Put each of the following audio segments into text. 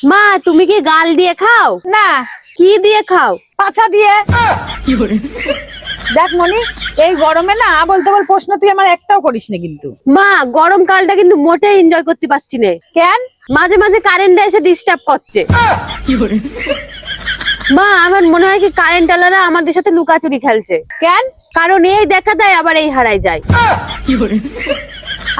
মা তুমি কি গাল দিয়ে খাও? না, কি দিয়ে খাও? পাছা দিয়ে। দেখ মনি, এই গরমে না আবল তাবল প্রশ্ন তুই আমার একটাও করিস না কিন্তু। মা গরমকালটা কিন্তু মোটেই এনজয় করতে পারছি না। কেন? মাঝে মাঝে কারেন্টটা এসে ডিস্টার্ব করছে। মা আমার মনে হয় কি কারেন্ট আলারা আমাদের সাথে লুকাচুরি খেলছে। কেন? কারণ এই দেখা দেয় আবার এই হারাই যায়।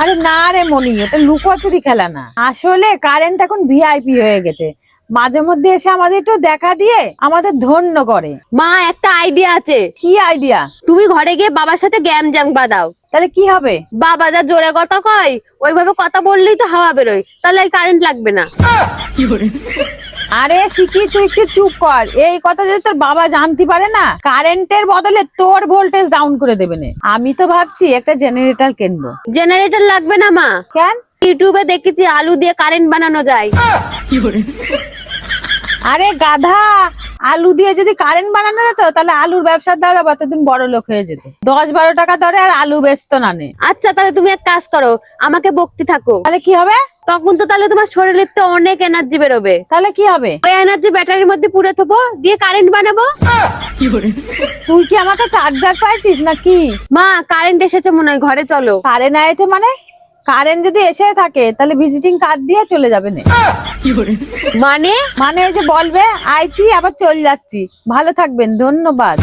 আরে না রে মনি, এটা লুকোচুরি খেলা না, আসলে কারেন্ট এখন ভিআইপি হয়ে গেছে। মাঝে মধ্যে এসে আমাদের একটু দেখা দিয়ে আমাদের ধন্য করে। মা একটা আইডিয়া আছে। কি আইডিয়া? তুমি ঘরে গিয়ে বাবার সাথে গ্যাম জ্যাম বাঁধাও। তাহলে কি হবে? বাবা যা জোরে কথা কয় ওইভাবে কথা বললেই তো হাওয়া বেরোয়, তাহলে এই কারেন্ট লাগবে না। আরে শিখি, তুই একটু চুপ কর। এই কথা যদি তোর বাবা জানতে পারে না, কারেন্টের বদলে তোর ভোল্টেজ ডাউন করে দেবে না। আমি তো ভাবছি একটা জেনারেটর কিনবো। জেনারেটর লাগবে না মা। কেন? ইউটিউবে দেখেছি আলু দিয়ে কারেন্ট বানানো যায়। আরে গাধা, আলু দিয়ে যদি কারেন্ট বানানো যেত তাহলে আলুর ব্যবসার দ্বারা কতদিন বড় লোক হয়ে যেত। 10-12 টাকা ধরে আর আলু বেচতো না নে। আচ্ছা তাহলে তুমি এক কাজ করো, আমাকে বকতে থাকো। তাহলে কি হবে? তখন তো তাহলে তোমার শরীরের তো অনেক এনার্জি বেরোবে। তাহলে কি হবে? ওই এনার্জি ব্যাটারির মধ্যে পুরে থবো, দিয়ে কারেন্ট বানাবো। তুই কি আমাকে চার্জার পাইছিস নাকি? মা কারেন্ট এসেছে মনে হয়, ঘরে চলো। কারেন্ট আইছে মানে? কারেন্ট যদি এসে থাকে তাহলে ভিজিটিং কার্ড দিয়ে চলে যাবে না। মানে মানে এই যে বলবে আইছি আবার চলে যাচ্ছি। ভালো থাকবেন, ধন্যবাদ।